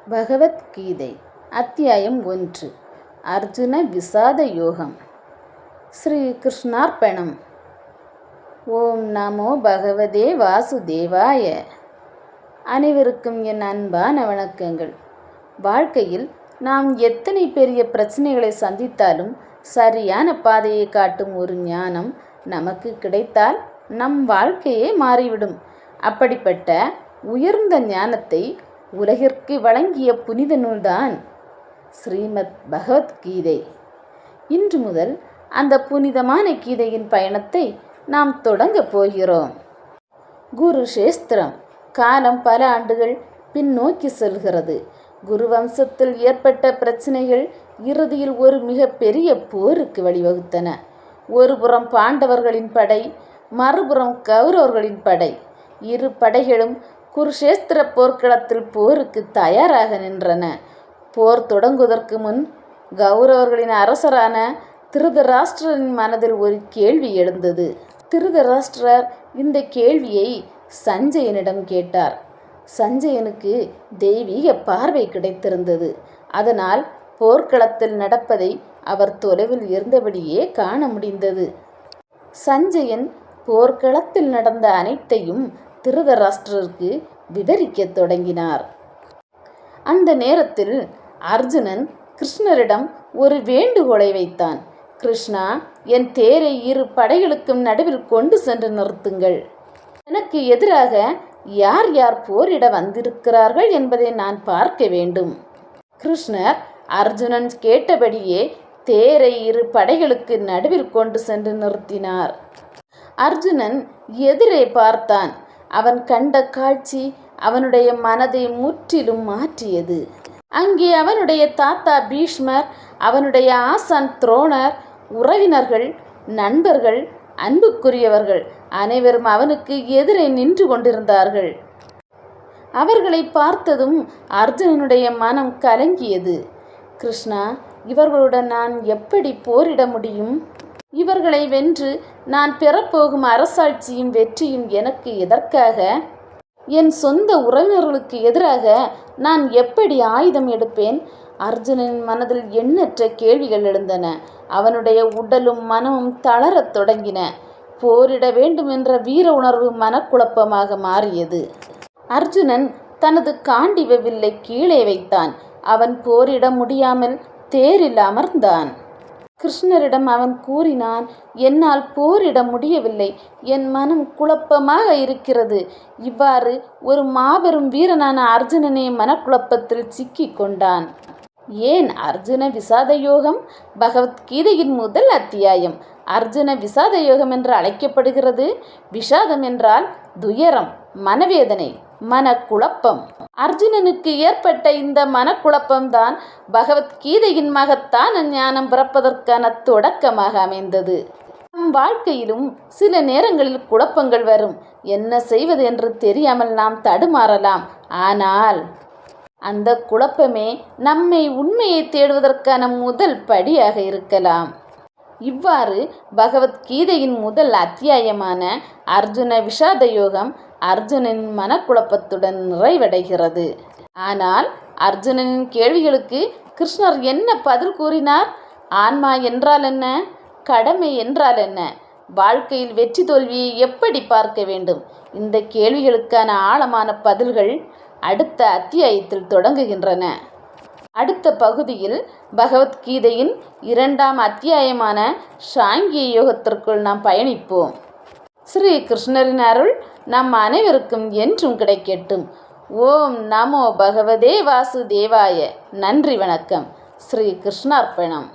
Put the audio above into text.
பகவத்கீதை அத்தியாயம் 1. அர்ஜுன விசாத யோகம். ஸ்ரீ கிருஷ்ணார்ப்பணம். ஓம் நமோ பகவதே வாசுதேவாய. அனைவருக்கும் என் அன்பான வணக்கங்கள். வாழ்க்கையில் நாம் எத்தனை பெரிய பிரச்சனைகளை சந்தித்தாலும் சரியான பாதையை காட்டும் ஒரு ஞானம் நமக்கு கிடைத்தால் நம் வாழ்க்கையே மாறிவிடும். அப்படிப்பட்ட உயர்ந்த ஞானத்தை உலகிற்கு வழங்கிய புனித நூல்தான் ஸ்ரீமத் பகவத்கீதை. இன்று முதல் அந்த புனிதமான கீதையின் பயணத்தை நாம் தொடங்கப் போகிறோம். குரு சேஸ்திரம். காலம் பல ஆண்டுகள் பின்னோக்கி செல்கிறது. குரு வம்சத்தில் ஏற்பட்ட பிரச்சனைகள் இறுதியில் ஒரு மிகப்பெரிய போருக்கு வழிவகுத்தன. ஒருபுறம் பாண்டவர்களின் படை, மறுபுறம் கௌரவர்களின் படை. இரு படைகளும் குருஷேஸ்திர போர்க்களத்தில் போருக்கு தயாராக நின்றன. போர் தொடங்குவதற்கு முன் கௌரவர்களின் அரசரான திருதராஷ்டிரரின் மனதில் ஒரு கேள்வி எழுந்தது. திருதராஷ்டிரர் இந்த கேள்வியை சஞ்சயனிடம் கேட்டார். சஞ்சயனுக்கு தெய்வீக பார்வை கிடைத்திருந்தது. அதனால் போர்க்களத்தில் நடப்பதை அவர் தொலைவில் இருந்தபடியே காண முடிந்தது. சஞ்சயன் போர்க்களத்தில் நடந்த அனைத்தையும் திருதராஷ்டிரருக்கு விவரிக்கத் தொடங்கினார். அந்த நேரத்தில் அர்ஜுனன் கிருஷ்ணரிடம் ஒரு வேண்டுகோளை வைத்தான். கிருஷ்ணா, என் தேரை இரு படைகளுக்கும் நடுவில் கொண்டு சென்று நிறுத்துங்கள். எனக்கு எதிராக யார் யார் போரிட வந்திருக்கிறார்கள் என்பதை நான் பார்க்க வேண்டும். கிருஷ்ணர் அர்ஜுனன் கேட்டபடியே தேரை இரு படைகளுக்கு நடுவில் கொண்டு சென்று நிறுத்தினார். அர்ஜுனன் எதிரே பார்த்தான். அவன் கண்ட காட்சி அவனுடைய மனதை முற்றிலும் மாற்றியது. அங்கே அவனுடைய தாத்தா பீஷ்மர், அவனுடைய ஆசான் துரோணர், உறவினர்கள், நண்பர்கள், அன்புக்குரியவர்கள் அனைவரும் அவனுக்கு எதிரே நின்று கொண்டிருந்தார்கள். அவர்களை பார்த்ததும் அர்ஜுனனுடைய மனம் கலங்கியது. கிருஷ்ணா, இவர்களுடன் நான் எப்படி போரிட முடியும்? இவர்களை வென்று நான் பெறப்போகும் அரசாட்சியும் வெற்றியும் எனக்கு எதற்காக? என் சொந்த உறவினர்களுக்கு எதிராக நான் எப்படி ஆயுதம் எடுப்பேன்? அர்ஜுனனின் மனதில் எண்ணற்ற கேள்விகள் எழுந்தன. அவனுடைய உடலும் மனமும் தளரத் தொடங்கின. போரிட வேண்டும் என்ற வீர உணர்வு மனக்குழப்பமாக மாறியது. அர்ஜுனன் தனது காண்டிவ வில்லை கீழே வைத்தான். அவன் போரிட முடியாமல் தேரில் அமர்ந்தான். கிருஷ்ணரிடம் அவன் கூறினான், என்னால் போரிட முடியவில்லை. என் மனம் குழப்பமாக இருக்கிறது. இவ்வாறு ஒரு மாபெரும் வீரனான அர்ஜுனனே மனக்குழப்பத்தில் சிக்கி கொண்டான். ஏன் அர்ஜுன விசாத யோகம்? பகவத்கீதையின் முதல் அத்தியாயம் அர்ஜுன விசாத யோகம் என்று அழைக்கப்படுகிறது. விஷாதம் என்றால் துயரம், மனவேதனை, மனக்குழப்பம். அர்ஜுனனுக்கு ஏற்பட்ட இந்த மனக்குழப்பம்தான் பகவத்கீதையின் மகத்தான ஞானம் பிறப்பதற்கான தொடக்கமாக அமைந்தது. நம் வாழ்க்கையிலும் சில நேரங்களில் குழப்பங்கள் வரும். என்ன செய்வது என்று தெரியாமல் நாம் தடுமாறலாம். ஆனால் அந்த குழப்பமே நம்மை உண்மையை தேடுவதற்கான முதல் படியாக இருக்கலாம். இவ்வாறு பகவத்கீதையின் முதல் அத்தியாயமான அர்ஜுன விஷாத யோகம் அர்ஜுனனின் மனக்குழப்பத்துடன் நிறைவடைகிறது. ஆனால் அர்ஜுனனின் கேள்விகளுக்கு கிருஷ்ணர் என்ன பதில் கூறினார்? ஆன்மா என்றால் என்ன? கடமை என்றால் என்ன? வாழ்க்கையில் வெற்றி தோல்வியை எப்படி பார்க்க வேண்டும்? இந்த கேள்விகளுக்கான ஆழமான பதில்கள் அடுத்த அத்தியாயத்தில் தொடங்குகின்றன. அடுத்த பகுதியில் பகவத்கீதையின் 2ஆம் அத்தியாயமான சாங்கிய யோகத்திற்குள் நாம் பயணிப்போம். ஸ்ரீ கிருஷ்ணரின் அருள் நம் அனைவருக்கும் என்றும் கிடைக்கட்டும். ஓம் நமோ பகவதே வாசுதேவாய. நன்றி, வணக்கம். ஸ்ரீ கிருஷ்ணார்ப்பணம்.